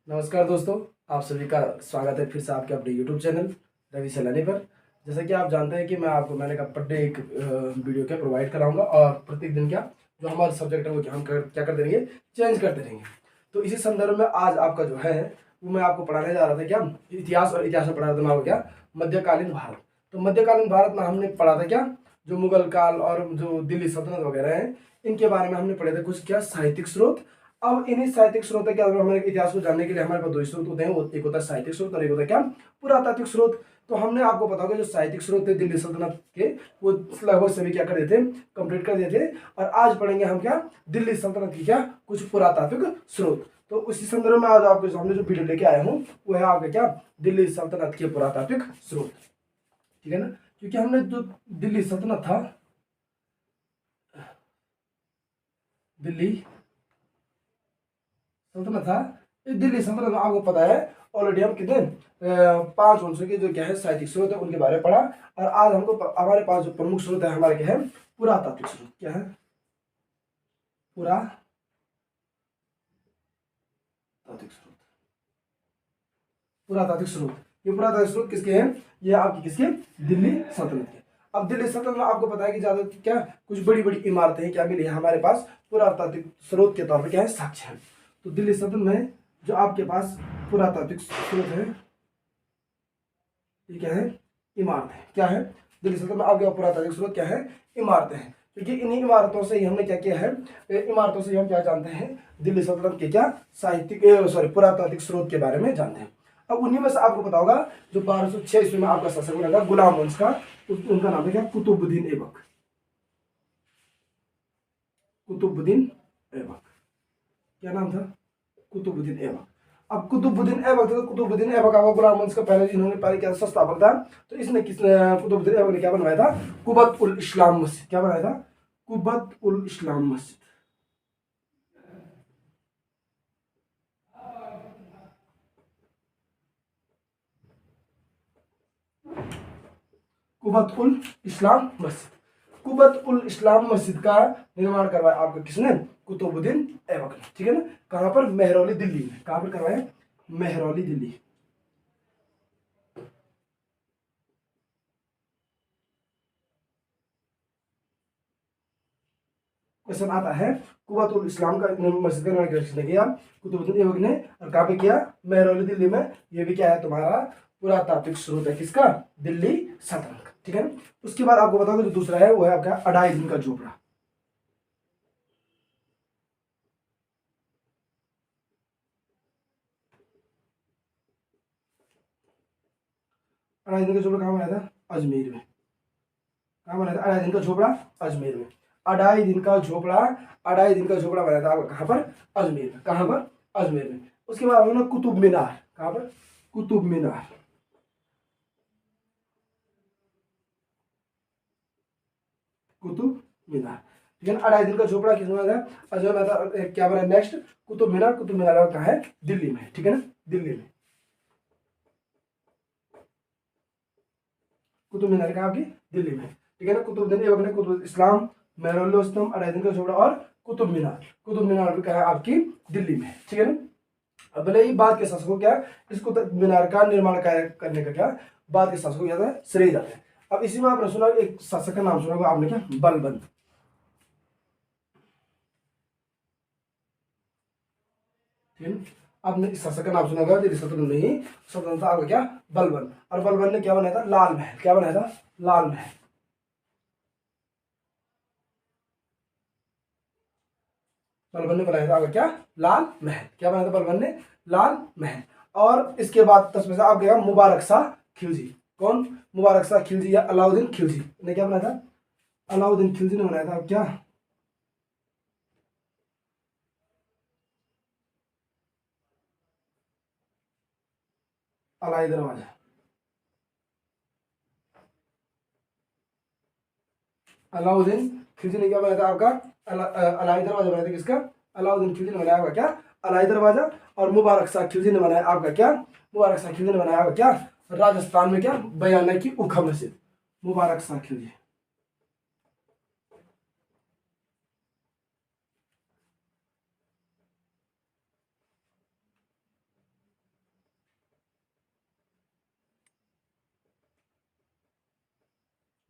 नमस्कार दोस्तों, आप सभी का स्वागत है फिर से आपके अपने YouTube चैनल रवि सैलानी पर। जैसा कि आप जानते हैं कि मैंने कहा पर डे एक वीडियो क्या प्रोवाइड कराऊंगा और प्रत्येक दिन क्या जो हमारा सब्जेक्ट है वो क्या करते रहेंगे, चेंज करते रहेंगे। तो इसी संदर्भ में आज आपका जो है वो मैं आपको पढ़ाने जा रहा था क्या इतिहास, और इतिहास में पढ़ा रहा था मैं आपको क्या मध्यकालीन भारत। तो मध्यकालीन भारत में हमने पढ़ा था क्या जो मुगल काल और जो दिल्ली सल्तनत वगैरह हैं इनके बारे में हमने पढ़े थे कुछ क्या साहित्यिक स्रोत। अब इन्हीं साहित्यिक स्रोत के अगर हमारे इतिहास को जानने के लिए हमारे पास दो स्रोत होते हैं, एक होता है साहित्यिक स्रोत और एक होता है क्या पुरातात्विक स्रोत। तो हमने आपको पता होगा जो साहित्यिक स्रोत थे दिल्ली सल्तनत के वो लगभग सभी क्या कर देते कंप्लीट कर देते। और आज पढ़ेंगे हम क्या दिल्ली सल्तनत की क्या कुछ पुरातात्विक स्रोत। तो उसी संदर्भ में आज आपके सामने जो वीडियो लेके आया हूँ वो है आपका क्या दिल्ली सल्तनत के पुरातात्विक स्रोत। ठीक है ना, क्योंकि हमने जो दिल्ली सल्तनत था, दिल्ली सल्तनत था, इस दिल्ली सल्तनत में आपको पता है ऑलरेडी हम कितने 5 वंशों के जो क्या है साहित्यिक स्रोत है उनके बारे में पढ़ा। और आज हमको हमारे पास जो प्रमुख स्रोत है हमारे क्या है पुरातात्विक स्रोत। क्या है पुरातात्विक स्रोत। पुरातात्विक स्रोत, ये पुरातात्विक स्रोत किसके हैं? ये आपकी किसके? दिल्ली सल्तनत के। अब दिल्ली सल्तनत में आपको पता है कि ज्यादा क्या कुछ बड़ी बड़ी इमारतें हैं क्या मिली है हमारे पास पुरातात्विक स्रोत के तौर पर क्या है साक्ष्य है। तो दिल्ली सल्तनत में जो आपके पास पुरातात्विक स्रोत है ये क्या है इमारत है। क्या है दिल्ली सल्तनत में आपके पुरातात्विक स्रोत क्या है इमारतें हैं। क्योंकि इन्हीं इमारतों से ही हमने क्या किया है, इमारतों से हम क्या जानते हैं दिल्ली सल्तनत के क्या साहित्यिक पुरातात्विक स्रोत के बारे में जानते हैं। अब उन्हीं में से आपको पता होगा जो 1206 ईस्वी में आपका शासक बना था गुलाम वंश का, उनका नाम है क्या कुतुबुद्दीन ऐबक। कुतुबुद्दीन ऐबक, क्या नाम था? कुतुबुद्दीन ऐबक। अब कुतुबुद्दीन ऐबक था, कुतुबुद्दीन ऐबक आपका गुलाम वंश का पहले जिन्होंने पहले क्या संस्थापक था। तो इसने कुतुबुद्दीन ऐबक ने क्या बनवाया था कुबत उल इस्लाम मस्जिद। क्या बनाया था? कुबत उल इस्लाम मस्जिद। कुबत उल इस्लाम मस्जिद, कुबत उल इस्लाम मस्जिद का निर्माण करवाया आपका किसने? कुतुबुद्दीन ऐबक ने। ठीक है ना, कहां पर? मेहरौली दिल्ली में। कहां पर करवाया? मेहरौली दिल्ली। क्वेश्चन आता है कुबत उल इस्लाम का मस्जिद का निर्माण किसने किया? कुतुबुद्दीन ऐबक ने। और कहां पे किया? मेहरौली दिल्ली में। ये भी क्या है तुम्हारा पुरातात्विक स्रोत है किसका? दिल्ली सल्तनत का। ठीक है ना, उसके बाद आपको बताओगे जो दूसरा है वो है आपका अढ़ाई दिन का झोपड़ा। अढ़ाई दिन का झोपड़ा कहां बनाया था? अजमेर में। कहां बनाया था अढ़ाई दिन का झोपड़ा? अजमेर में। अढ़ाई दिन का झोपड़ा, अढ़ाई दिन का झोपड़ा बनाया था कहां पर? अजमेर में। कहां पर? अजमेर में। उसके बाद ना कुतुब मीनार। कहां पर? कुतुब मीनार। कुतुब मीनार। ठीक है ना, अढ़ाई दिन का झोपड़ा किसने बनाया था? अजमेर में था। क्या बना नेक्स्ट? कुतुब मीनार। कुतुब मीनार कहां है? दिल्ली में। ठीक है ना, दिल्ली में। कुतुब मीनार कहां आपकी? दिल्ली में। ठीक है ना, कुतुबुद्दीन ऐबक ने कुतुब इस्लाम, मेहरुल स्तंभ, अढ़ाई दिन का झोपड़ा और कुतुब मीनार। कुतुब मीनार भी कहा आपकी दिल्ली में। ठीक है ना, अब भले ही बाद के शासकों क्या इस कुतुब मीनार का निर्माण करने का क्या बाद के शासकों क्या था श्रेय जाता है। अब इसी में आपने सुना एक शासक का नाम सुना होगा आपने, क्या? बलबन। ठीक है, आपने इस शासक का नाम सुना होगा जो सल्तनत नहीं स्वतंत्रता आपका क्या बलबन। और बलबन ने क्या बनाया था? लाल महल। क्या बनाया था? लाल महल। बलबन ने बनाया था आपका क्या लाल महल। क्या बनाया था बलबन ने? लाल महल। और इसके बाद 10 में से आप गया मुबारक शाह खिलजी। कौन? मुबारक शाह खिलजी या अलाउद्दीन खिलजी ने क्या बनाया था? अलाउद्दीन खिलजी ने बनाया था क्या अलाई दरवाजा। अलाउद्दीन खिलजी ने क्या बनाया था आपका अलाई दरवाजा बनाया था किसका? अलाउद्दीन खिलजी ने बनाया आपका क्या अलाई दरवाजा। और मुबारक शाह खिलजी ने बनाया आपका क्या? मुबारक शाह खिलजी ने बनाया आपका क्या राजस्थान में क्या बयाना की उखा मस्जिद। मुबारक शाह खिलजी।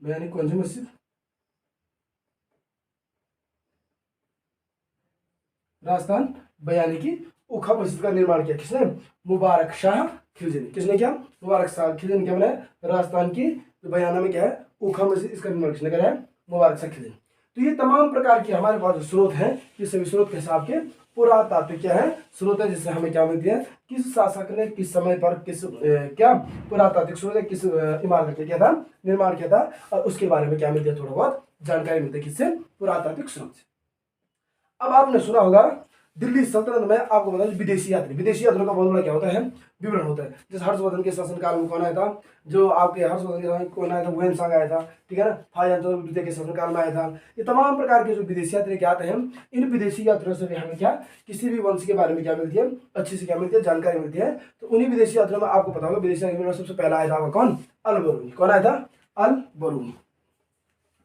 बयानी कौन सी मस्जिद? राजस्थान बयानी की उखा मस्जिद का निर्माण किया किसने? मुबारक शाह खिलजी ने। किसने किया? मुबारक शाह खिलजी ने क्या बनाया? राजस्थान की जो बयाना में क्या है उखा मस्जिद, इसका निर्माण किसने कराया? मुबारक शाह खिलजी ने। तो ये तमाम प्रकार के हमारे पास जो स्रोत हैं, ये सभी स्रोत के हिसाब के पुरातात्विक क्या है स्रोत है, जिससे हमें क्या मिलती है किस शासक ने किस समय पर किस क्या पुरातात्विक स्रोत है किस इमारत का क्या था निर्माण किया था, और उसके बारे में क्या मिलती है थोड़ा बहुत जानकारी मिलती है किससे? पुरातात्विक स्रोत से। अब आपने सुना होगा दिल्ली सल्तनत में, आपको बता विदेशी यात्रियों का बहुत बड़ा क्या होता है विवरण होता है। जैसे हर्षवर्धन के शासनकाल में कौन आया था? जो आपके हर्षवर्धन के समय कौन आया था? हुएन आया था, ठीक है ना। फाइजन द्वितीय के शासनकाल में आया था। ये तमाम प्रकार के जो विदेशी यात्री क्या आते हैं, इन विदेशी यात्रियों से भी हमें क्या किसी भी वंश के बारे में क्या मिलती है अच्छी से क्या मिलती है जानकारी मिलती है। तो उन्हीं विदेशी यात्रियों में आपको पता होगा विदेशी यात्रियों में सबसे पहला आया था कौन? अल बरूनी। कौन आया था? अल बरूनी,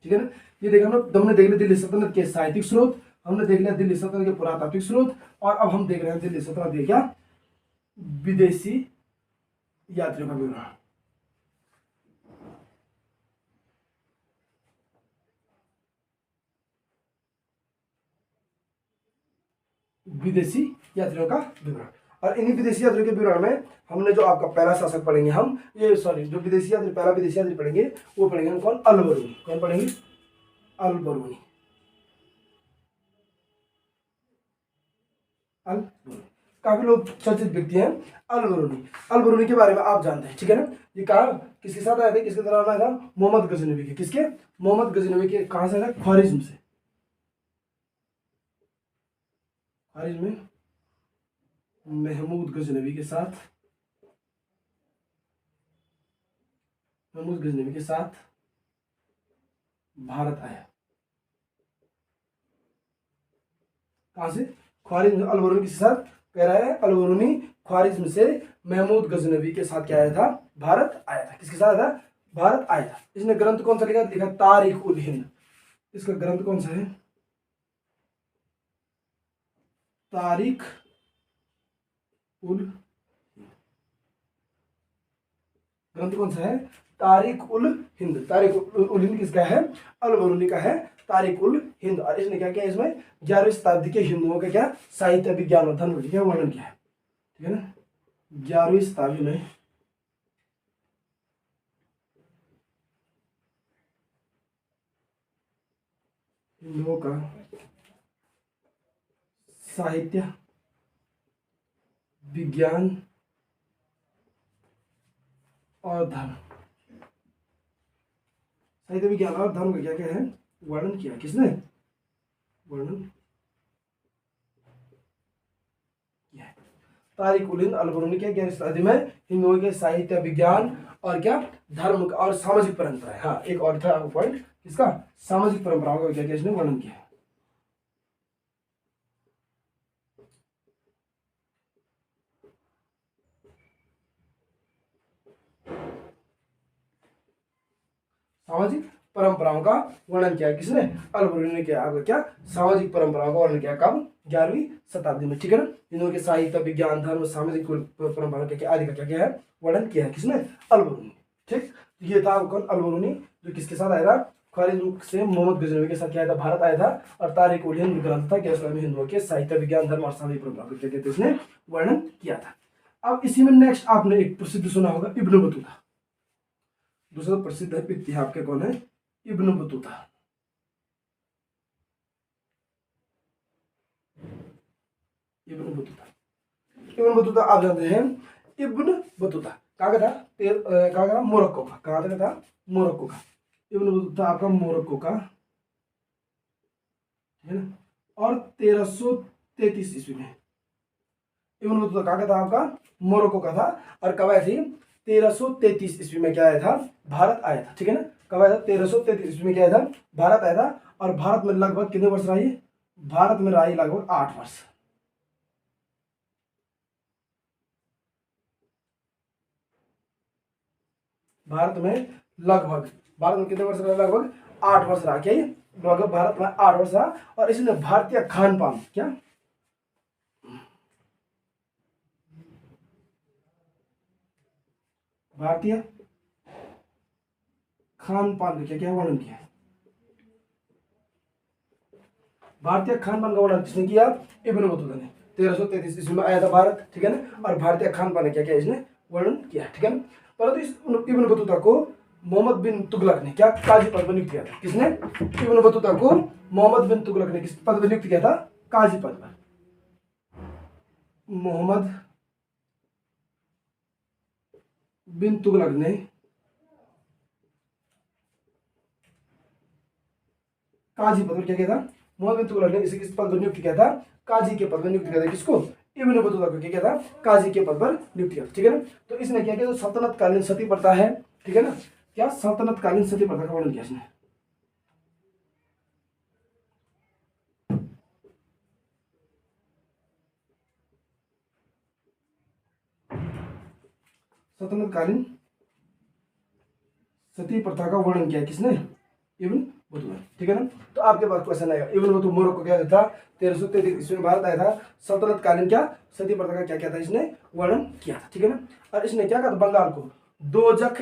ठीक है ना। ये देखिए हमने देख लिया दिल्ली सल्तनत के साहित्यिक स्रोत, हमने देख लिया दिल्ली सल्तनत के पुरातात्विक स्रोत, और अब हम देख रहे हैं दिल्ली सल्तनत के क्या विदेशी यात्रियों का विवरण। विदेशी यात्रियों का विवरण, और इन्हीं विदेशी यात्रियों के विवरण में हमने जो आपका पहला शासक पढ़ेंगे हम, ये सॉरी जो विदेशी यात्री पहला विदेशी यात्री पढ़ेंगे वो पढ़ेंगे हम कौन? अल बरूनी। कौन पढ़ेंगे? अल बरूनी। अल बरूनी काफी लोग चर्चित व्यक्ति हैं अल बरूनी। अल बरूनी के बारे में आप जानते हैं, ठीक है ना। ये कहा किसके साथ आया था? किसके दौरान आया था? मोहम्मद गजनवी के। किसके? मोहम्मद गजनवी के। कहां से आया था? ख्वारिज्म से। ख्वारिज्म में महमूद गजनवी के साथ, महमूद गजनवी के साथ भारत आया। कहां से? ख्वारिज्म। अल बरूनी किसके साथ कह रहा है? अल बरूनी ख्वारिज्म से महमूद गजनवी के साथ क्या आया था? भारत आया था। किसके साथ आया था? भारत आया था। इसने ग्रंथ कौन सा लिखा? लिखा तारीख उल हिंद। इसका ग्रंथ कौन सा है? तारीख उल, ग्रंथ कौन सा है? तारीख उल हिंद। तारीख उल हिंद किसका है? अल बरूनी का है तारीख उल हिंद। और इसने क्या किया? इसमें 11वीं शताब्दी के हिंदुओं का क्या साहित्य विज्ञान और धर्म क्या वर्णन किया है, ठीक है ना। 11वीं शताब्दी में हिंदुओं का साहित्य विज्ञान और धर्म, साहित्य विज्ञान और धर्म का क्या क्या है वर्णन किया। किसने वर्णन किया है? तारीख उल हिंद अल बरूनी के 11वीं शताब्दी में हिंदुओं के साहित्य विज्ञान और क्या धर्म और सामाजिक परंपरा। हाँ एक और था पॉइंट किसका? सामाजिक परंपराओं का क्या क्या इसने वर्णन किया है। सामाजिक परंपराओं का वर्णन किया किसने? अल बरूनी ने किया। आपका क्या सामाजिक परंपराओं का वर्णन किया कब? 11वीं शताब्दी में, ठीक है ना। हिंदुओं के साहित्य विज्ञान धर्म सामाजिक परंपरा के आदि का क्या क्या है वर्णन किया है किसने? अल बरूनी, ठीक। ये था कौन? अल बरूनी, जो किसके साथ आया था? ख्वारिज्म से मोहम्मद गजनवी के साथ क्या आया था? भारत आया था। और तारीख उल हिंद ग्रंथ था क्या में हिंदुओं के साहित्य विज्ञान धर्म और सामाजिक परंपरा को क्या कहते हैं इसने वर्णन किया था। अब इसी में नेक्स्ट आपने एक प्रसिद्ध सुना होगा इब्न बतूता। दूसरा प्रसिद्ध व्यक्ति आपके कौन है? Ibn Battuta. Ibn Battuta, Ibn Battuta आप जानते हैं। इब्न बतूता कहाँ का था? कहाँ का था? मोरक्को का। कहाँ का था? मोरक्को का। इब्न बतूता आपका मोरक्को का, है ना। और 1333 ईस्वी में इब्न बतूता कहाँ का था? आपका मोरक्को का था। और कब आई थी? 1333 ईस्वी में क्या आया था? भारत आया था, ठीक है ना। कब आया था? 1333 ईस्वी में क्या आया था? भारत आया था। और भारत में लगभग कितने वर्ष रही? भारत में रही लगभग 8 वर्ष। भारत में कितने वर्ष रहा? लगभग 8 वर्ष रहा। क्या ये लगभग भारत में 8 वर्ष रहा। और इसने भारतीय खान पान क्या भारतीय खान पान का क्या क्या वर्णन किया है? भारतीय खान पान का वर्णन किसने किया? इब्न बतूता ने। 1333 ईस्वी में आया था भारत, ठीक है ना। और भारतीय खान पान का क्या क्या इसने वर्णन किया, ठीक है ना। परंतु इस इब्न बतूता को मोहम्मद बिन तुगलक ने क्या काजी पद पर नियुक्त किया था? किसने? इब्न बतूता को मोहम्मद बिन तुगलक ने किस पद पर नियुक्त किया था? काजी पद पर। मोहम्मद बिन तुगलक ने काजी पद पर क्या किया था? मोहम्मद बिन तुगलक ने इसे किस पद पर नियुक्त किया था? काजी के पद पर नियुक्त किया था। किसको? इब्न बतूता को क्या किया था? काजी के पद पर नियुक्त किया, ठीक है ना। तो इसने क्या किया? जो सल्तनत कालीन सती प्रथा है, ठीक है ना, क्या सल्तनत कालीन सती प्रथा का वर्णन किया इसने। सल्तनत कालीन सती प्रथा का वर्णन किया किसने? इब्न बतूता, ठीक है ना। तो आपके पास क्वेश्चन आएगा, इब्न बतूता मोरक्को क्या था? 1333 ईस्वी में भारत आया था। सल्तनत कालीन क्या सती प्रथा का क्या क्या था इसने वर्णन किया था, ठीक है ना। और इसने क्या कहा था? बंगाल को दोजक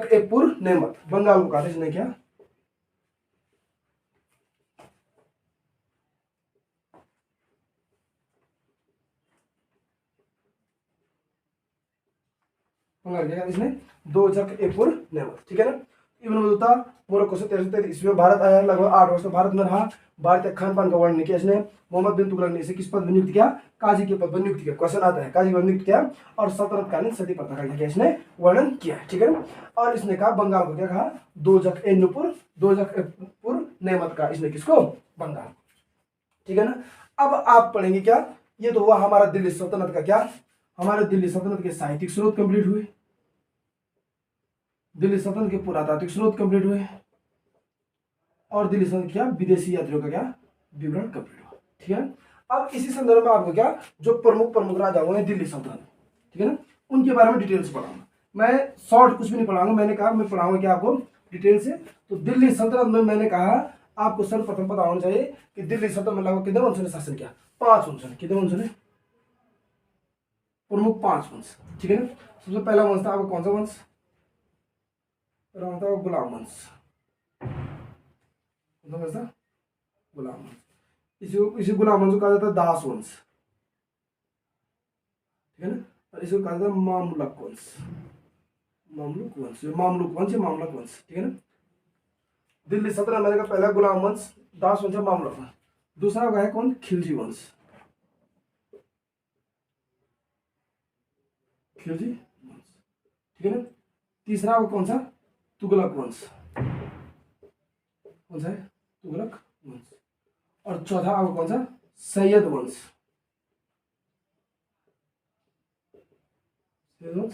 ए पुर नेमत, बंगाल को कहा था इसने क्या? बंगाल क्या कहा इसने? दोजक ए पुर नेमत, ठीक है ना। इब्न बतूता मोरक्को से 1333 ईस्वी में भारत आया, लगभग 8 वर्ष भारत में रहा। भारतीय खान पान का वर्णन किया इसने। मोहम्मद बिन तुगलक ने इसे किस पद पर नियुक्त किया? काजी के पद पर नियुक्त किया। क्वेश्चन आता है, काजी पर नियुक्त किया। और सल्तनत कालीन सती प्रथा का क्या इसने वर्णन किया, ठीक है ना। और इसने कहा बंगाल को क्या कहा? दोजक ए पुर नेमत का इसने किसको? बंगाल, ठीक है ना। अब आप पढ़ेंगे क्या? ये तो हुआ हमारा दिल्ली सल्तनत का क्या, हमारे दिल्ली सल्तनत के साहित्यिक स्रोत कंप्लीट हुए, दिल्ली सल्तनत के पुरातात्विक स्रोत कंप्लीट हुए, और दिल्ली सल्तनत क्या विदेशी यात्रियों का क्या विवरण कंप्लीट हुआ, ठीक है। अब इसी संदर्भ में आपको क्या जो प्रमुख राजा हुए हैं दिल्ली सल्तनत, ठीक है ना, उनके बारे में डिटेल से पढ़ाऊंगा। मैं शॉर्ट कुछ भी नहीं पढ़ाऊंगा, मैंने कहा मैं पढ़ाऊंगा क्या आपको डिटेल से। तो दिल्ली सल्तनत में मैंने कहा आपको सर्वप्रथम पता होना चाहिए कि दिल्ली सल्तनत में लगभग कितने वंशों ने शासन किया? 5 वंशों ने। कितने वंशों ने? प्रमुख 5 वंश, ठीक है ना। सबसे पहला वंश था आपका कौन सा वंश? गुलाम वंश, गुलाम वंश। इसी गुलाम वंश को कहा जाता है दास वंश, ठीक है ना। और इसको कहा जाता है मामलुक वंश, मामलुक वंश या मामलुक वंश, ठीक है ना। दिल्ली सल्तनत में का पहला गुलाम वंश, दास वंश, मामलुक वंश। दूसरा है कौन? खिलजी वंश, खिलजी वंश, ठीक है ना। तीसरा वो कौन सा? तुगलक वंश, कौन सा है? तुगलक वंश। और चौथा आपको कौन सा? सैयद वंश, सैयद वंश,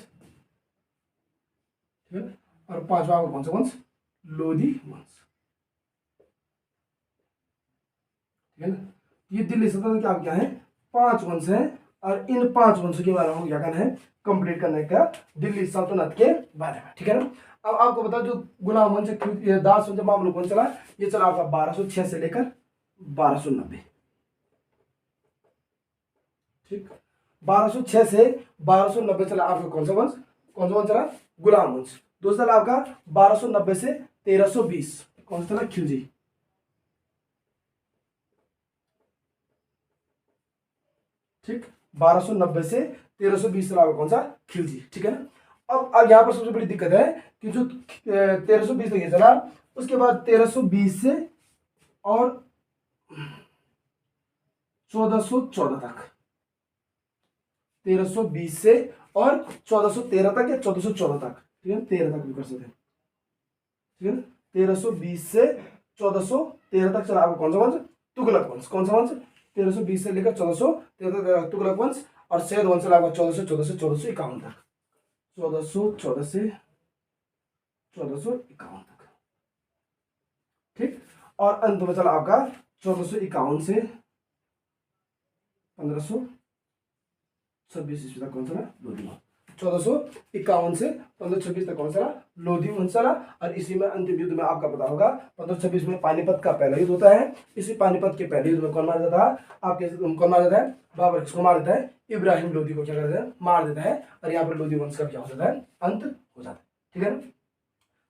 ठीक है। और पांचवा आपको कौन सा वंश? लोधी वंश, ठीक है ना। ये दिल्ली सल्तनत के आप क्या है? 5 वंश हैं, और इन 5 वंशों के बारे में क्या करना है? कंप्लीट करने का दिल्ली सल्तनत के बारे में, ठीक है ना। अब आपको बता जो गुलाम वंश, दास वंश, मामलुक वंश चला, ये चला आपका 1206 से लेकर 1290, ठीक। 1206 से 1290 चला आपका कौन सा वंश? कौन सा वंश चला? गुलाम वंश। दूसरा चला आपका 1290 से 1320, कौन सा चला? खिलजी, ठीक। 1290 से 1320 चला आपका कौन सा? खिलजी, ठीक है ना। अब यहाँ पर सबसे बड़ी दिक्कत है कि जो 1320 तक ये चला, उसके बाद 1320 से और 1414 तक, 1320 से और 1413 तक या 1414 तक, ठीक है, 13 तक भी कर सकते हैं, ठीक है ना। 1320 से 1413 तक चला आपका कौन सा वंश? तुगलक वंश। कौन सा वंश? 1320 से लेकर 1413 तक तुगलक वंश। और सैयद वंश चला आपका 1414 से 1451 तक, 1414 से 1451 तक, ठीक। और अंत में चला आपका 1451 से 1526 ईस्वी तक कौन सा? लोधी वंश। 1451 से 1526 तक कौन सा? लोधी वंश चला। और इसी में अंतिम युद्ध में आपका पता होगा 1526 में पानीपत का पहला युद्ध होता है। इसी पानीपत के पहले युद्ध में कौन मार जाता है? आपके कौन मार जाता है? बाबर किसको मार देता है? इब्राहिम लोधी को क्या कर देता है? मार देता है। और यहाँ पर लोधी वंश का क्या हो जाता है? अंत हो जाता है, ठीक है ना।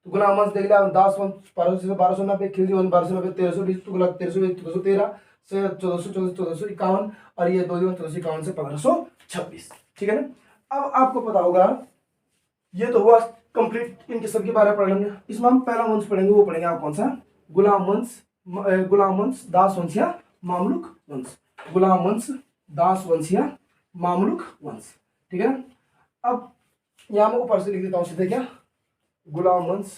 तो गुलाम वंश देख लिया, दास वंश 1290, खिलजी वंश 1290, 1320, तुगलक 1320, 1413 से 1451, और ये लोधी वंश 1451 से 1526। ठीक है ना। अब आपको पता होगा, ये तो हुआ कंप्लीट, इनके सबके बारे में पढ़ लेंगे। इसमें हम पहला वंश पढ़ेंगे, वो पढ़ेंगे आप कौन सा, गुलाम वंश, दास वंश या मामलुक वंश। गुलाम वंश, दास वंश या मामलुक वंश। ठीक है ना। अब यहां मैं ऊपर से लिख देता हूं सीधे, क्या, गुलाम वंश,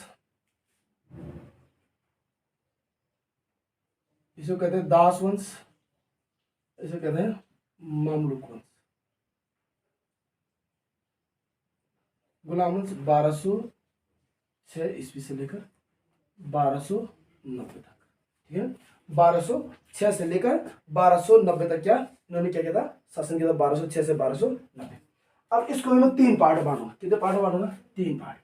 इसे कहते हैं दास वंश, इसे कहते हैं मामलुक वंश। गुलाम वंश 1206 ईस्वी से लेकर 1290 तक। ठीक है, 1206 से लेकर 1290 तक क्या इन्होंने क्या किया था, शासन किया था, 1206 से 1290। अब इसको मैं 3 पार्ट बांटूंगा। कितने पार्ट बांटूंगा, 3 पार्ट।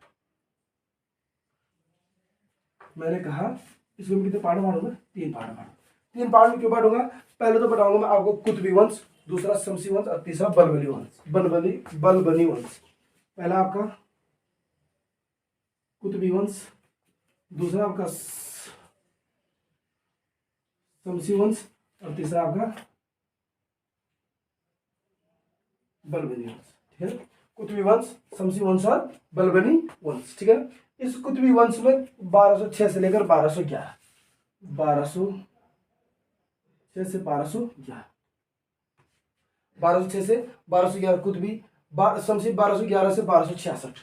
मैंने कहा इसको मैं कितने पार्ट बांटूंगा, 3 पार्ट बांटूंगा। 3 पार्ट में क्यों बांटूंगा, पहले तो बताऊंगा मैं आपको कुतुबी वंश, दूसरा शमसी वंश और तीसरा बलबनी वंश, बलबनी वंश। पहला आपका कुतुबी वंश, दूसरा आपका शमसी वंश और तीसरा आपका बलबनी वंश। ठीक है, कुतुबी वंश, शमसी वंश और बलबनी वंश। ठीक है, इस कुतुबी वंश में 1206 से लेकर 1211, 1206 से 1211, 1206 से 1211 कुतुबी, शमसी 1211 से 1266,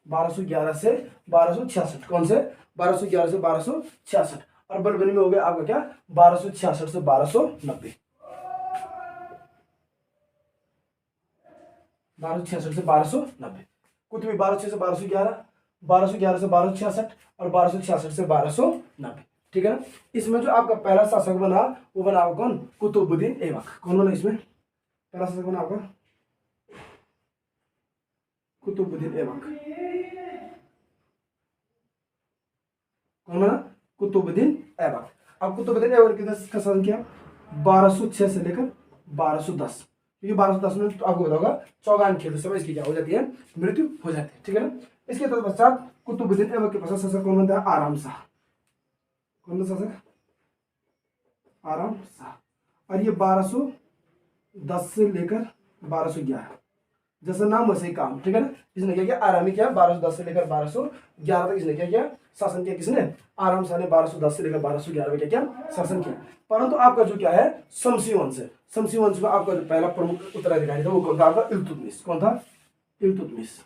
1211 से 1266, कौन से, 1211 से 1266, और बलबनी में हो गया आपका क्या, 1266 से 1290, 1266 से 1290। कुतुबी 1206 से 1211, 1211 से 1266 और 1266 से 1290। ठीक है ना। इसमें जो आपका पहला शासक बना वो बना आपका कौन, कुतुबुद्दीन ऐबक। कौन बना इसमें, पहला शासक बना आपका कुतुबुद्दीन ऐबक। कौन बना, कुतुबुद्दीन ऐबक। अब कुतुबुद्दीन ऐबक कितने का शासन किया, 1206 से लेकर 1210। क्योंकि 1210 में तो आपको बताऊंगा चौगान खेल समय इसकी क्या हो जाती है, मृत्यु हो जाती है। ठीक है ना। इसके तत्पश्चात कुतुबुद्दीन ऐबक के पश्चात शासक कौन बनता है, आराम शाह। कौन सा शासक, आराम शाह। और ये 1210 से लेकर 1211, जैसा नाम वैसे ही काम। ठीक है ना। इसने क्या किया, आरामी किया, 1210 से लेकर 1211 तक इसने क्या किया, शासन किया। किसने, आराम शाह ने 1210 से लेकर 1211 में क्या किया, शासन किया। परंतु आपका जो क्या है, शमसी वंश है। शमसी वंश में आपका जो पहला प्रमुख उत्तराधिकारी था वो कौन था, आपका इल्तुतमिश। कौन था, इल्तुतमिश।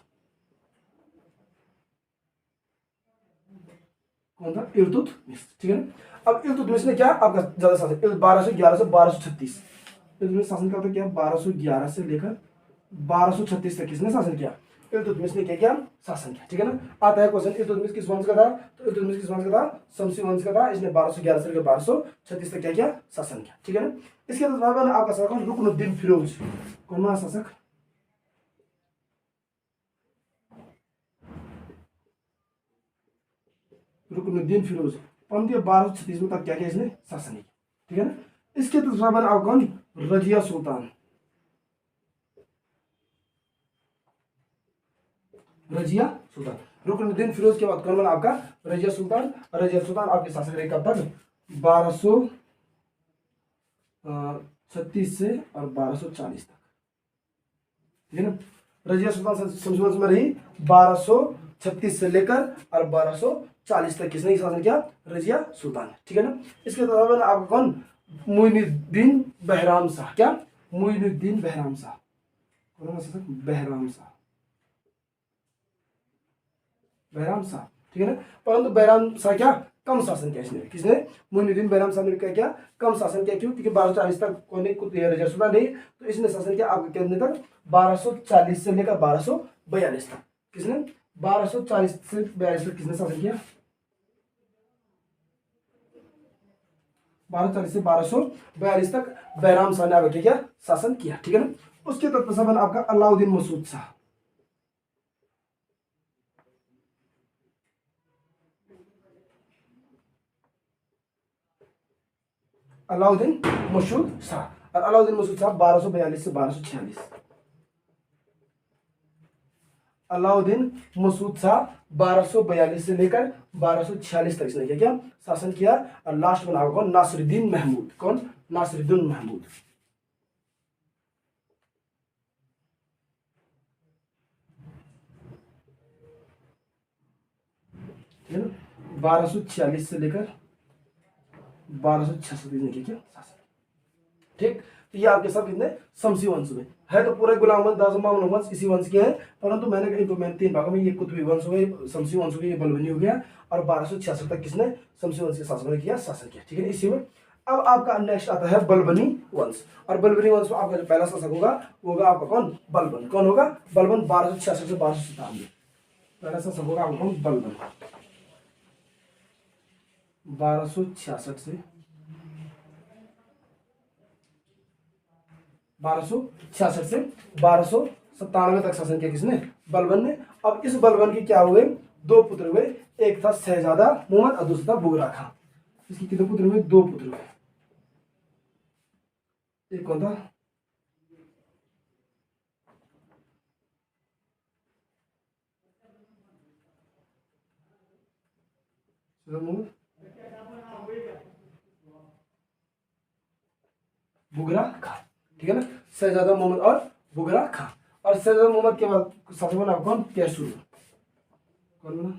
कौन था, इल्तुतमिश। ठीक है ना। अब इल्तुतमिश ने क्या आपका ज्यादा शासन, 1211 से 1236 इल्तुतमिश शासन करता क्या, 1211 से लेकर 1236 तक किसने शासन किया, इल्तुतमिश ने क्या किया, शासन किया। ठीक है ना। आता है क्वेश्चन, इल्तुतमिश किस वंश का था, तो इल्तुतमिश किस वंश का था, शमसी वंश का था। इसने 1211 से लेकर 1236 तक क्या किया, शासन किया। ठीक है ना। इसके बाद आपका शासक रुकनुद्दीन फिरोज। कौन बना शासक, रुकनुद्दीन फिरोज। परंतु 1236 में तक क्या किया इसने, शासन किया। ठीक है ना। इसके बाद आप कौन, रजिया सुल्तान। रजिया सुल्तान। रुकनुद्दीन फिरोज के बाद कौन बना आपका, रजिया सुल्तान। रजिया सुल्तान आपके शासक रहे कब तक, 1236 से और 1240 तक। ठीक है ना। रजिया सुल्तान शमसी में रही 1236 से लेकर और 1240 तक किसने शासन किया, रजिया सुल्तान। ठीक है ना। इसके बाद आपका कौन, मुइनुद्दीन बहराम शाह। क्या, मुइनुद्दीन बहराम शाह। बहराम शाह, बहराम शाह। ठीक है ना। परंतु बहराम शाह क्या कम शासन किया इसने, किसने, मुइनुद्दीन बहराम शाह ने क्या किया, कम शासन किया। क्यों, क्योंकि 1240 तक कौन रजिया सुल्तान नहीं, तो इसने शासन किया आपके कितने तक, 1240 से लेकर 1242 तक। किसने, 1240 से 42 तक किसने शासन किया, 1240 से 1242 तक बहराम शाह ने आपका क्या शासन किया। ठीक है ना। उसके तत्पश्चात आपका अलाउद्दीन मसूद शाह। अलाउद्दीन मसूद शाह। और अलाउद्दीन मसूद शाह 1242 से 1246, अलाउद्दीन मसूद शाह 1242 से लेकर 1246 तक इसने क्या शासन किया। और लास्ट बना हुआ कौन, नासिरुद्दीन महमूद। कौन, नासिरुद्दीन महमूद। 1246 से लेकर 1266 तक क्या शासन। ठीक, तो ये आपके सब कितने शमसी वंश में है। तो पूरे गुलाम वंश इसी वंश के हैं, परंतु मैंने 3 भागों में, ये कुतुबी वंश हो गए, शमसी वंश हो गए, ये बलबनी हो गया, और 1266 तक किसने शमसी वंश के शासन ने किया, शासन किया। ठीक है, इसी में अब आपका नेक्स्ट आता है बलबनी वंश। और बलबनी वंश में आपका जो पहला शासक होगा वो होगा आपका कौन, बलबन। कौन होगा, बलबन। 1266 से 1297 पहला शासक होगा आपका कौन, बलबन। 1266 से 1297 तक शासन किया किसने, बलबन ने। अब इस बलबन के क्या हुए, 2 पुत्र हुए। एक था शहजादा मोहम्मद और दूसरा था बुगरा खां। इसके कितने पुत्र हुए, 2 पुत्र हुए। एक कौन था, बुगरा खां। ठीक है ना, शहजादा मोहम्मद और बुगरा खां। और शहजादा मोहम्मद के बाद शासक बना कौन, कैसुर। कौन बना,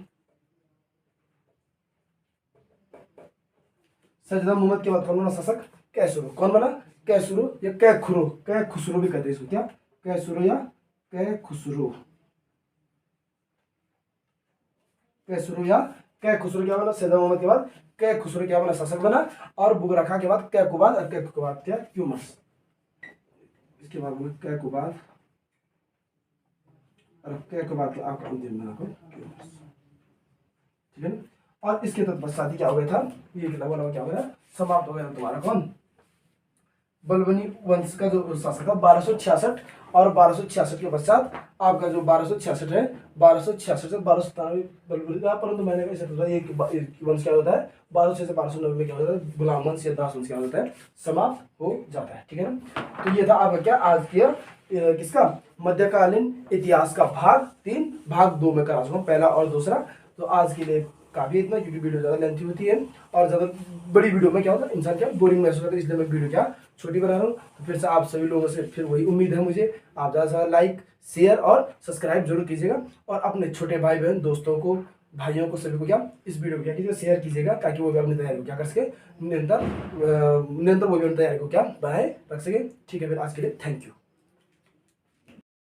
शहजादा मोहम्मद के बाद कौन बना शासक, कैसुर। कौन बना, कैसुर या कैखुरो, कैखुसरो भी कहते हैं इसको, क्या कैसुरो या कैखुसरो, कैसुरो या कैखुसरो क्या बना, शहजादा मोहम्मद के बाद कैखुसरो क्या बना, शासक बना। और बुगरा खां के बाद कैकुबाद, और कैकुबाद क्या, क्यूमर्स। इसके बाद बोले कैकुबाद, और कैकुबाद के आपका अंतिम बना कौन, क्यूमर्स। ठीक है ना, और इसके तत्पश्चात क्या हो गया था, ये लगभग क्या हो गया, समाप्त हो गया तुम्हारा कौन, बलबनी वंश का जो शासक था 1266। और 1266 के पश्चात आपका जो 1266 है, 1266 से 1297 बलबनी था। परंतु मैंने कहा सोचा एक वंश क्या होता है, 1206 से 1290 में क्या होता है, गुलाम वंश या दास वंश क्या होता है, समाप्त हो जाता है। ठीक है ना, तो ये था आपका क्या आज के किसका, मध्यकालीन इतिहास का भाग 3, भाग 2 में करा चुका पहला और दूसरा। तो आज के लिए काफी इतना, क्योंकि वीडियो ज्यादा लेंथी होती है और ज्यादा बड़ी वीडियो में क्या होता है, इंसान क्या बोरिंग महसूस करता है, इसलिए मैं वीडियो क्या छोटी बना रहा हूँ। तो फिर से आप सभी लोगों से फिर वही उम्मीद है मुझे, आप ज़्यादा से ज़्यादा लाइक, शेयर और सब्सक्राइब जरूर कीजिएगा। और अपने छोटे भाई बहन, दोस्तों को, भाइयों को, सभी को क्या इस वीडियो को क्या कीजिएगा, शेयर कीजिएगा, ताकि वो भी अपनी तैयारी को क्या कर सके, निरंतर वो भी अपनी तैयारी को क्या बनाए रख सके। ठीक है, फिर आज के लिए थैंक यू।